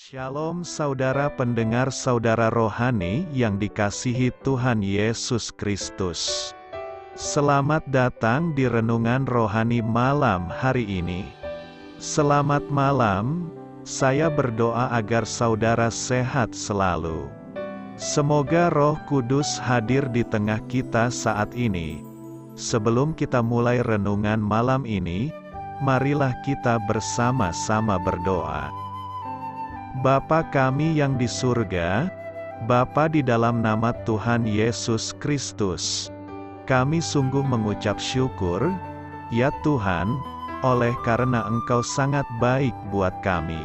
Shalom saudara pendengar saudara rohani yang dikasihi Tuhan Yesus Kristus. Selamat datang di renungan rohani malam hari ini. Selamat malam, saya berdoa agar saudara sehat selalu. Semoga Roh Kudus hadir di tengah kita saat ini. Sebelum kita mulai renungan malam ini, marilah kita bersama-sama berdoa. Bapa kami yang di surga, Bapa di dalam nama Tuhan Yesus Kristus, kami sungguh mengucap syukur, ya Tuhan, oleh karena Engkau sangat baik buat kami.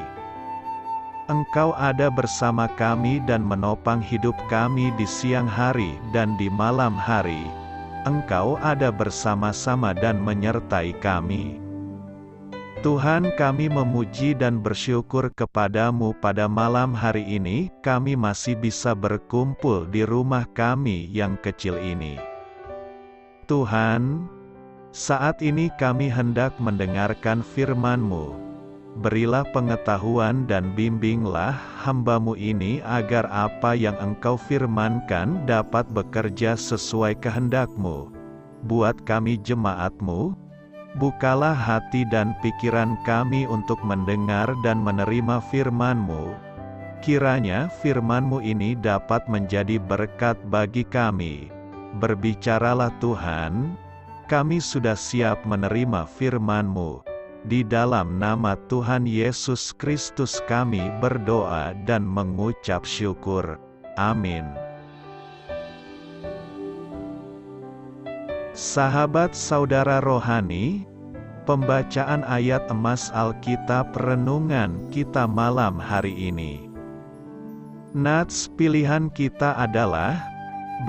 Engkau ada bersama kami dan menopang hidup kami di siang hari dan di malam hari. Engkau ada bersama-sama dan menyertai kami. Tuhan, kami memuji dan bersyukur kepadamu pada malam hari ini, kami masih bisa berkumpul di rumah kami yang kecil ini. Tuhan, saat ini kami hendak mendengarkan firman-Mu. Berilah pengetahuan dan bimbinglah hamba-Mu ini agar apa yang Engkau firmankan dapat bekerja sesuai kehendak-Mu. Buat kami jemaat-Mu, bukalah hati dan pikiran kami untuk mendengar dan menerima firman-Mu. Kiranya firman-Mu ini dapat menjadi berkat bagi kami. Berbicaralah Tuhan, kami sudah siap menerima firman-Mu. Di dalam nama Tuhan Yesus Kristus kami berdoa dan mengucap syukur. Amin. Sahabat saudara rohani, pembacaan ayat emas Alkitab renungan kita malam hari ini. Nats pilihan kita adalah,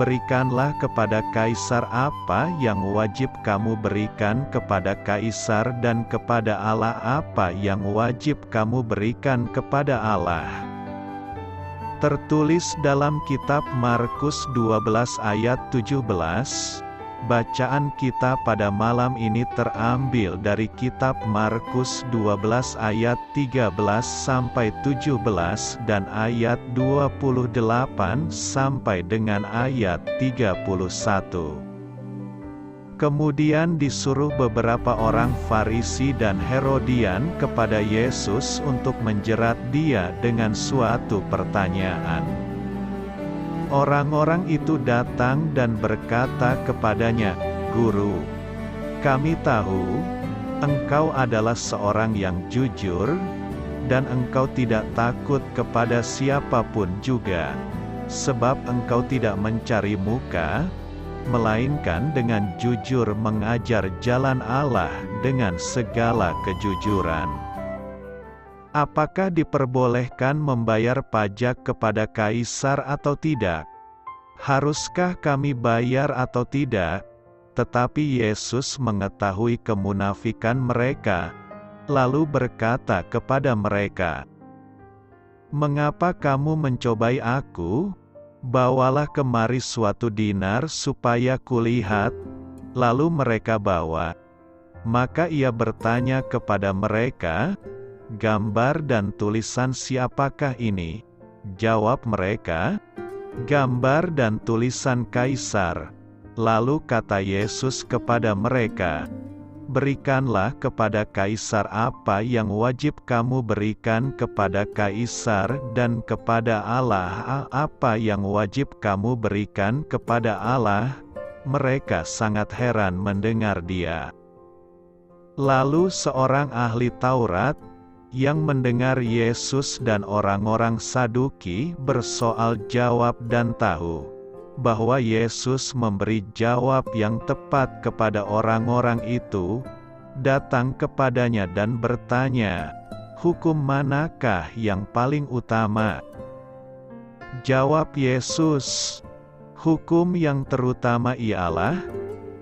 berikanlah kepada Kaisar apa yang wajib kamu berikan kepada Kaisar dan kepada Allah apa yang wajib kamu berikan kepada Allah. Tertulis dalam kitab Markus 12 ayat 17. Bacaan kita pada malam ini terambil dari kitab Markus 12 ayat 13 sampai 17 dan ayat 28 sampai dengan ayat 31. Kemudian disuruh beberapa orang Farisi dan Herodian kepada Yesus untuk menjerat Dia dengan suatu pertanyaan. Orang-orang itu datang dan berkata kepadanya, "Guru, kami tahu, Engkau adalah seorang yang jujur, dan Engkau tidak takut kepada siapapun juga, sebab Engkau tidak mencari muka, melainkan dengan jujur mengajar jalan Allah dengan segala kejujuran. Apakah diperbolehkan membayar pajak kepada Kaisar atau tidak? Haruskah kami bayar atau tidak?" Tetapi Yesus mengetahui kemunafikan mereka, lalu berkata kepada mereka, "Mengapa kamu mencobai aku? Bawalah kemari suatu dinar supaya kulihat." Lalu mereka bawa. Maka ia bertanya kepada mereka, "Gambar dan tulisan siapakah ini?" Jawab mereka, "Gambar dan tulisan Kaisar." Lalu kata Yesus kepada mereka, "Berikanlah kepada Kaisar apa yang wajib kamu berikan kepada Kaisar, dan kepada Allah apa yang wajib kamu berikan kepada Allah." Mereka sangat heran mendengar Dia. Lalu seorang ahli Taurat, yang mendengar Yesus dan orang-orang Saduki bersoal jawab dan tahu bahwa Yesus memberi jawab yang tepat kepada orang-orang itu, datang kepadanya dan bertanya, "Hukum manakah yang paling utama?" Jawab Yesus, "Hukum yang terutama ialah,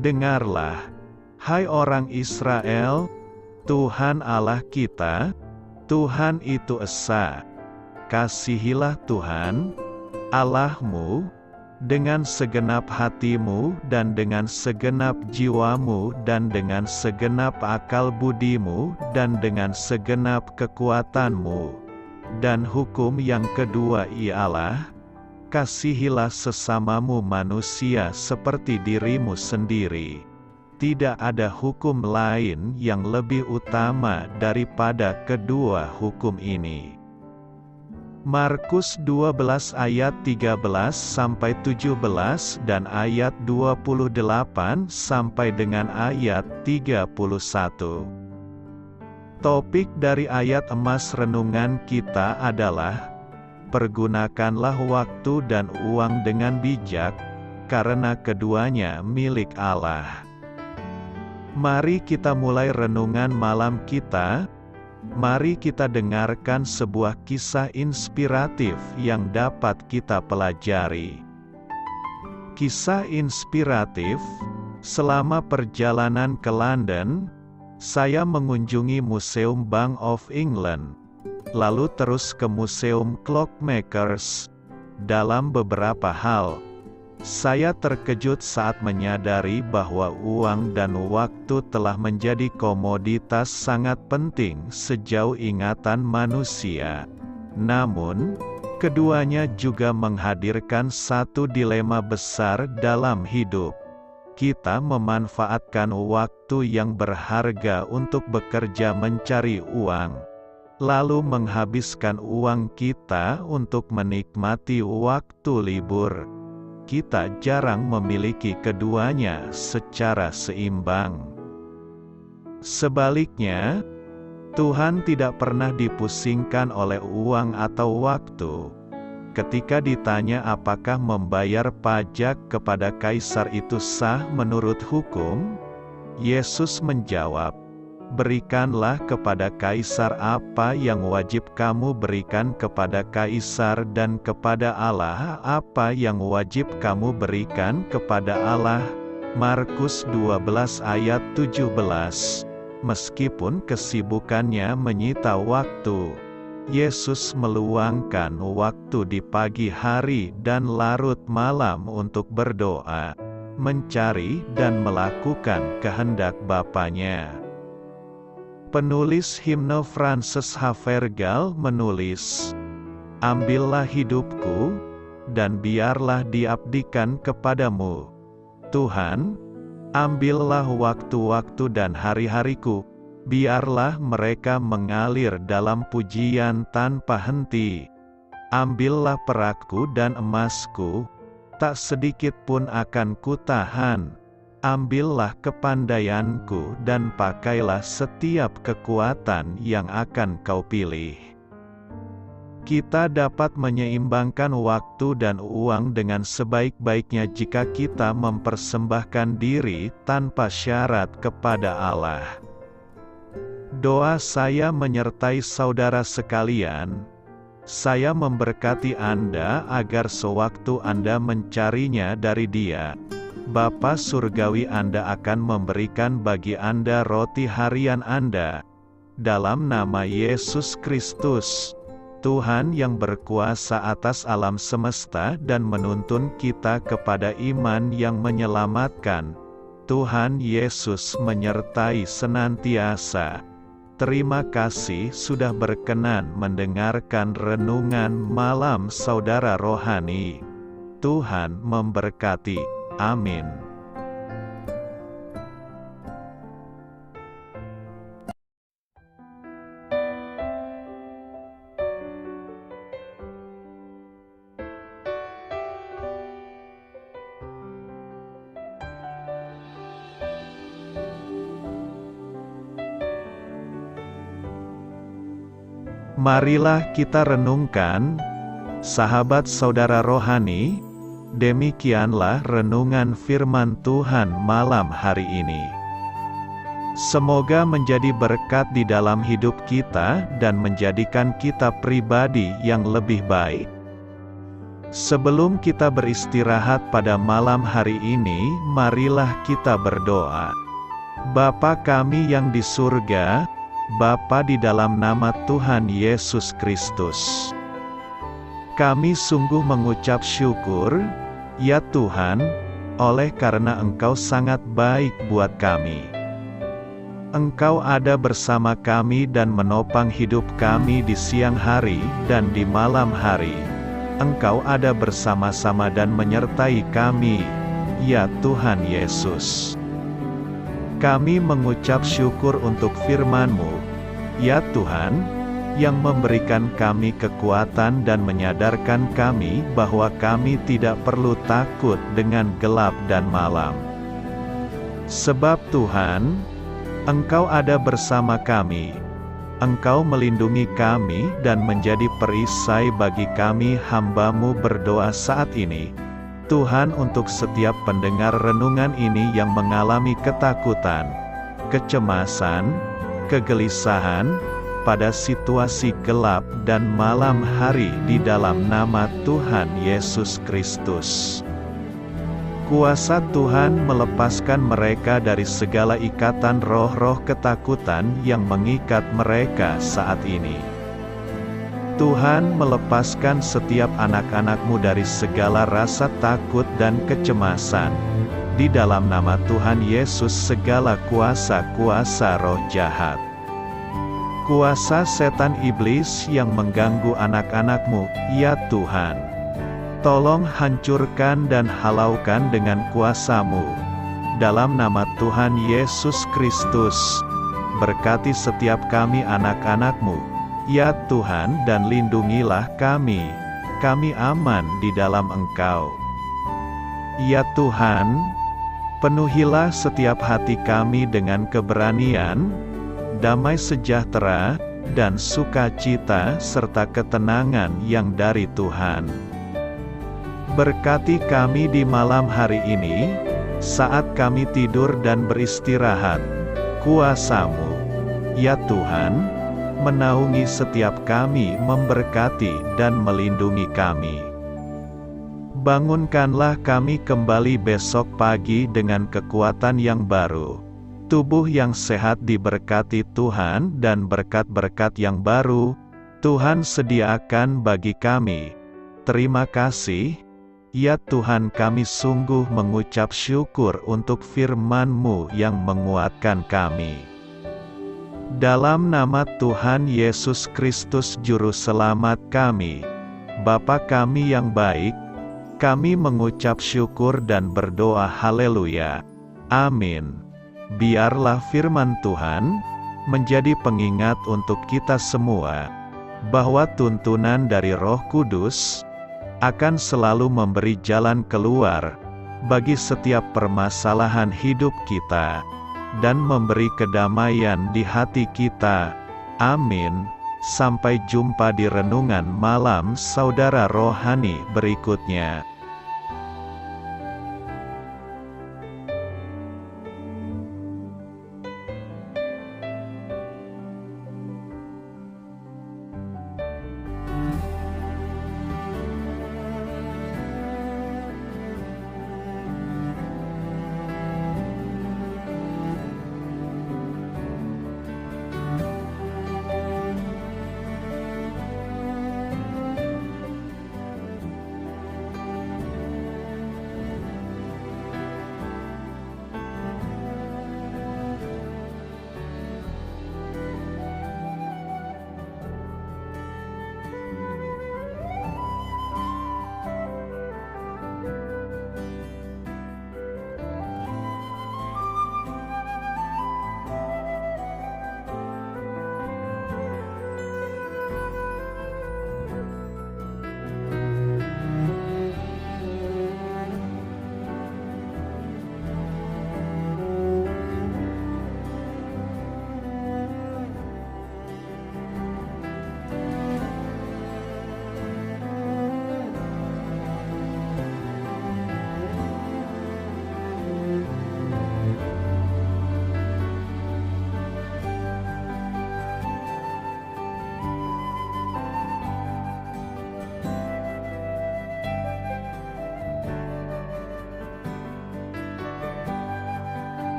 dengarlah, hai orang Israel, Tuhan Allah kita, Tuhan itu esa. Kasihilah Tuhan, Allahmu, dengan segenap hatimu dan dengan segenap jiwamu dan dengan segenap akal budimu dan dengan segenap kekuatanmu. Dan hukum yang kedua ialah, kasihilah sesamamu manusia seperti dirimu sendiri. Tidak ada hukum lain yang lebih utama daripada kedua hukum ini. Markus 12 ayat 13-17 dan ayat 28 sampai dengan ayat 31. Topik dari ayat emas renungan kita adalah, pergunakanlah waktu dan uang dengan bijak, karena keduanya milik Allah. Mari kita mulai renungan malam kita. Mari kita dengarkan sebuah kisah inspiratif yang dapat kita pelajari. Kisah inspiratif, selama perjalanan ke London, saya mengunjungi Museum Bank of England, lalu terus ke Museum Clockmakers. Dalam beberapa hal, saya terkejut saat menyadari bahwa uang dan waktu telah menjadi komoditas sangat penting sejauh ingatan manusia. Namun, keduanya juga menghadirkan satu dilema besar dalam hidup. Kita memanfaatkan waktu yang berharga untuk bekerja mencari uang, lalu menghabiskan uang kita untuk menikmati waktu libur. Kita jarang memiliki keduanya secara seimbang. Sebaliknya, Tuhan tidak pernah dipusingkan oleh uang atau waktu. Ketika ditanya apakah membayar pajak kepada kaisar itu sah menurut hukum, Yesus menjawab, "Berikanlah kepada kaisar apa yang wajib kamu berikan kepada kaisar, dan kepada Allah apa yang wajib kamu berikan kepada Allah." Markus 12 ayat 17. Meskipun kesibukannya menyita waktu, Yesus meluangkan waktu di pagi hari dan larut malam untuk berdoa, mencari dan melakukan kehendak Bapanya. Penulis himne Frances Havergal menulis, "Ambillah hidupku, dan biarlah diabdikan kepadamu. Tuhan, ambillah waktu-waktu dan hari-hariku, biarlah mereka mengalir dalam pujian tanpa henti. Ambillah perakku dan emasku, tak sedikit pun akan kutahan. Ambillah kepandaianku dan pakailah setiap kekuatan yang akan kau pilih." Kita dapat menyeimbangkan waktu dan uang dengan sebaik-baiknya jika kita mempersembahkan diri tanpa syarat kepada Allah. Doa saya menyertai saudara sekalian. Saya memberkati Anda agar sewaktu Anda mencarinya dari Dia, Bapa Surgawi Anda akan memberikan bagi Anda roti harian Anda. Dalam nama Yesus Kristus, Tuhan yang berkuasa atas alam semesta dan menuntun kita kepada iman yang menyelamatkan, Tuhan Yesus menyertai senantiasa. Terima kasih sudah berkenan mendengarkan renungan malam saudara rohani. Tuhan memberkati. Amin. Marilah kita renungkan, sahabat saudara rohani, demikianlah renungan firman Tuhan malam hari ini. Semoga menjadi berkat di dalam hidup kita dan menjadikan kita pribadi yang lebih baik. Sebelum kita beristirahat pada malam hari ini, marilah kita berdoa. Bapa kami yang di surga, Bapa di dalam nama Tuhan Yesus Kristus, kami sungguh mengucap syukur, ya Tuhan, oleh karena Engkau sangat baik buat kami. Engkau ada bersama kami dan menopang hidup kami di siang hari dan di malam hari. Engkau ada bersama-sama dan menyertai kami, ya Tuhan Yesus. Kami mengucap syukur untuk firman-Mu, ya Tuhan, yang memberikan kami kekuatan dan menyadarkan kami bahwa kami tidak perlu takut dengan gelap dan malam. Sebab Tuhan, Engkau ada bersama kami. Engkau melindungi kami dan menjadi perisai bagi kami hamba-Mu berdoa saat ini. Tuhan, untuk setiap pendengar renungan ini yang mengalami ketakutan, kecemasan, kegelisahan, pada situasi gelap dan malam hari di dalam nama Tuhan Yesus Kristus. Kuasa Tuhan melepaskan mereka dari segala ikatan roh-roh ketakutan yang mengikat mereka saat ini. Tuhan melepaskan setiap anak-anak-Mu dari segala rasa takut dan kecemasan. Di dalam nama Tuhan Yesus segala kuasa-kuasa roh jahat, kuasa setan iblis yang mengganggu anak-anak-Mu, ya Tuhan, tolong hancurkan dan halaukan dengan kuasa-Mu. Dalam nama Tuhan Yesus Kristus, berkati setiap kami anak-anak-Mu, ya Tuhan, dan lindungilah kami. Kami aman di dalam Engkau. Ya Tuhan, penuhilah setiap hati kami dengan keberanian, damai sejahtera, dan sukacita serta ketenangan yang dari Tuhan. Berkati kami di malam hari ini, saat kami tidur dan beristirahat. Kuasa-Mu, ya Tuhan, menaungi setiap kami, memberkati dan melindungi kami. Bangunkanlah kami kembali besok pagi dengan kekuatan yang baru. Tubuh yang sehat diberkati Tuhan dan berkat-berkat yang baru Tuhan sediakan bagi kami. Terima kasih, ya Tuhan, kami sungguh mengucap syukur untuk firman-Mu yang menguatkan kami. Dalam nama Tuhan Yesus Kristus Juru Selamat kami, Bapa kami yang baik, kami mengucap syukur dan berdoa haleluya. Amin. Biarlah firman Tuhan menjadi pengingat untuk kita semua, bahwa tuntunan dari Roh Kudus akan selalu memberi jalan keluar bagi setiap permasalahan hidup kita, dan memberi kedamaian di hati kita. Amin. Sampai jumpa di renungan malam saudara rohani berikutnya.